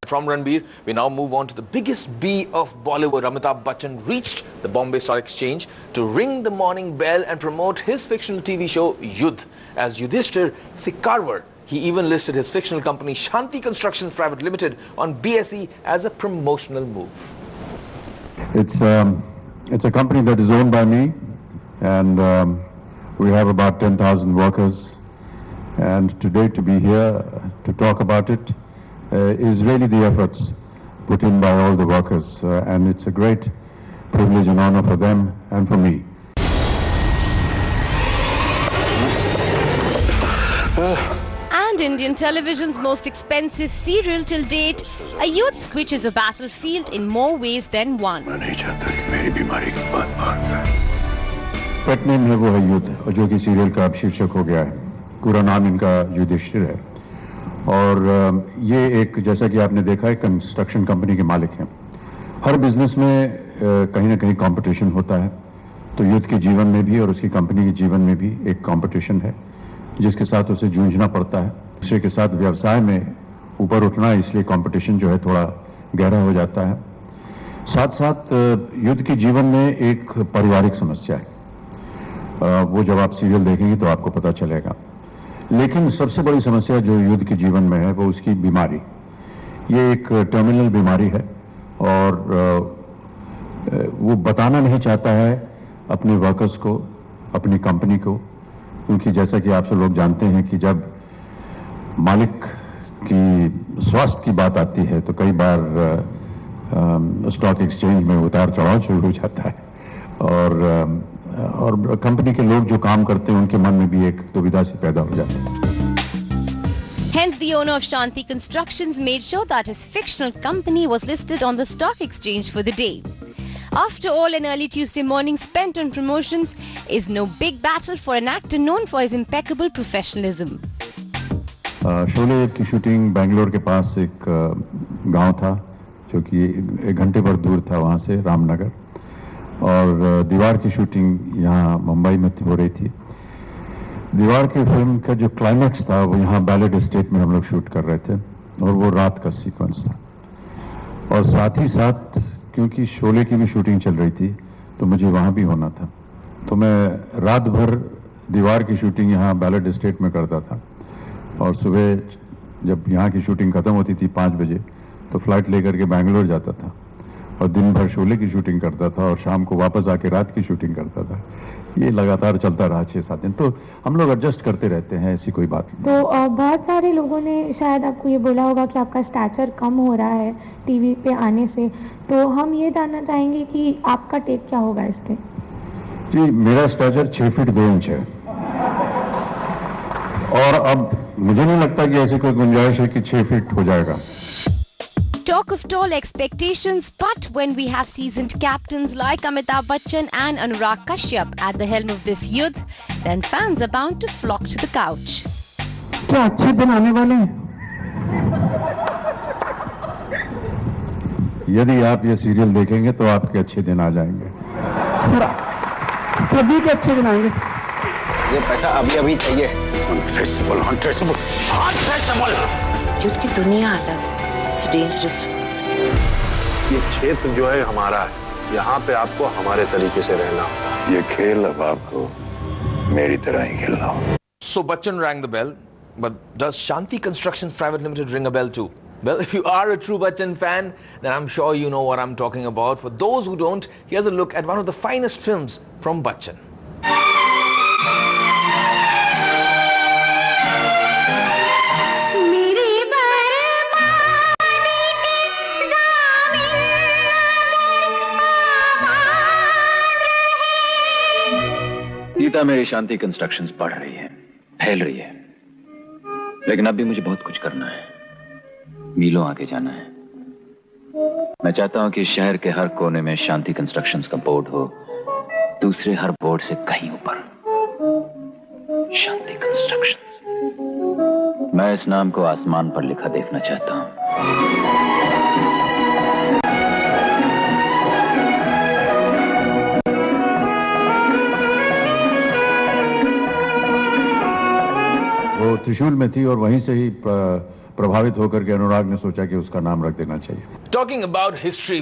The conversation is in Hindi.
From Ranbir, we now move on to the biggest B of Bollywood. Amitabh Bachchan reached the Bombay Stock Exchange to ring the morning bell and promote his fictional TV show Yudh. As Yudhishthir Sikarwar, he even listed his fictional company Shanti Constructions Private Limited on BSE as a promotional move. It's a company that is owned by me, and we have about 10,000 workers. And today to be here to talk about it is really the efforts put in by all the workers, and it's a great privilege and honor for them and for me. And Indian television's most expensive serial till date, a Yudh which is a battlefield in more ways than one. Pet name है वो है युद्ध, जो कि सीरियल का अब शीर्षक हो गया है। पूरा नाम इनका युधिष्ठिर है, और ये एक, जैसा कि आपने देखा है, कंस्ट्रक्शन कंपनी के मालिक हैं। हर बिजनेस में कहीं ना कहीं कंपटीशन होता है, तो युद्ध के जीवन में भी और उसकी कंपनी के जीवन में भी एक कंपटीशन है जिसके साथ उसे जूझना पड़ता है। दूसरे के साथ व्यवसाय में ऊपर उठना, इसलिए कंपटीशन जो है थोड़ा गहरा हो जाता है। साथ साथ युद्ध के जीवन में एक पारिवारिक समस्या है, वो जब आप सीरियल देखेंगे तो आपको पता चलेगा। लेकिन सबसे बड़ी समस्या जो युद्ध के जीवन में है वो उसकी बीमारी। ये एक टर्मिनल बीमारी है, और वो बताना नहीं चाहता है अपने वर्कर्स को, अपनी कंपनी को, क्योंकि जैसा कि आप सब लोग जानते हैं कि जब मालिक की स्वास्थ्य की बात आती है तो कई बार स्टॉक एक्सचेंज में उतार चढ़ाव शुरू हो जाता है, और कंपनी के लोग जो काम करते हैं उनके मन में भी एक दुविधा सी पैदा हो जाती है। Hence, the owner of Shanti Constructions made sure that his fictional company was listed on the stock exchange for the day. After all, an early Tuesday morning spent on promotions is no big battle for an actor known for his impeccable professionalism. Sholay की शूटिंग बेंगलोर के पास एक गांव था जो कि 1 घंटे पर दूर था वहां से, रामनगर, और दीवार की शूटिंग यहाँ मुंबई में हो रही थी। दीवार की फिल्म का जो क्लाइमैक्स था वो यहाँ बैलेट एस्टेट में हम लोग शूट कर रहे थे, और वो रात का सीक्वेंस था। और साथ ही साथ क्योंकि शोले की भी शूटिंग चल रही थी तो मुझे वहाँ भी होना था, तो मैं रात भर दीवार की शूटिंग यहाँ बैलेट एस्टेट में करता था, और सुबह जब यहाँ की शूटिंग ख़त्म होती थी 5 बजे तो फ्लाइट लेकर के बैंगलोर जाता था, और दिन भर शोले की शूटिंग करता था, और शाम को वापस आके रात की शूटिंग करता था। ये लगातार चलता रहा 6-7 दिन। तो हम लोग एडजस्ट करते रहते हैं, ऐसी कोई बात नहीं। तो बहुत सारे लोगों ने शायद आपको ये बोला होगा कि आपका स्टैचर कम हो रहा है टीवी पे आने से, तो हम ये जानना चाहेंगे कि आपका टेक क्या होगा इस पे? जी, मेरा स्टैचर 6 फीट 2 इंच है, और अब मुझे नहीं लगता कि ऐसी कोई गुंजाइश है कि 6 फीट हो जाएगा। Talk of tall expectations, but when we have seasoned captains like Amitabh Bachchan and Anurag Kashyap at the helm of this Yudh, then fans are bound to flock to the couch. क्या अच्छे दिन आने वाले हैं? यदि आप ये सीरियल देखेंगे तो आपके अच्छे दिन आ जाएंगे। सर, सभी के अच्छे दिन आएंगे सर। ये पैसा अभी अभी चाहिए। अनट्रेसेबल। युद्ध की दुनिया अलग है। It's dangerous. ये क्षेत्र जो है हमारा है, यहाँ पे आपको हमारे तरीके से रहना होगा। ये खेल अब आपको मेरी तरह ही खेलना होगा। So Bachchan rang the bell, but does Shanti Constructions Private Limited ring a bell too? Well, if you are a true Bachchan fan, then I'm sure you know what I'm talking about. For those who don't, here's a look at one of the finest films from Bachchan. Gita मेरी शांति कंस्ट्रक्शंस बढ़ रही है, फैल रही है, लेकिन अब भी मुझे बहुत कुछ करना है, मीलों आगे जाना है। मैं चाहता हूं कि शहर के हर कोने में शांति कंस्ट्रक्शंस का बोर्ड हो, दूसरे हर बोर्ड से कहीं ऊपर शांति कंस्ट्रक्शंस। मैं इस नाम को आसमान पर लिखा देखना चाहता हूं। वो वो त्रिशूल में थी और वहीं से ही प्रभावित होकर के अनुराग ने सोचा कि उसका नाम रख देना चाहिए. Talking about history.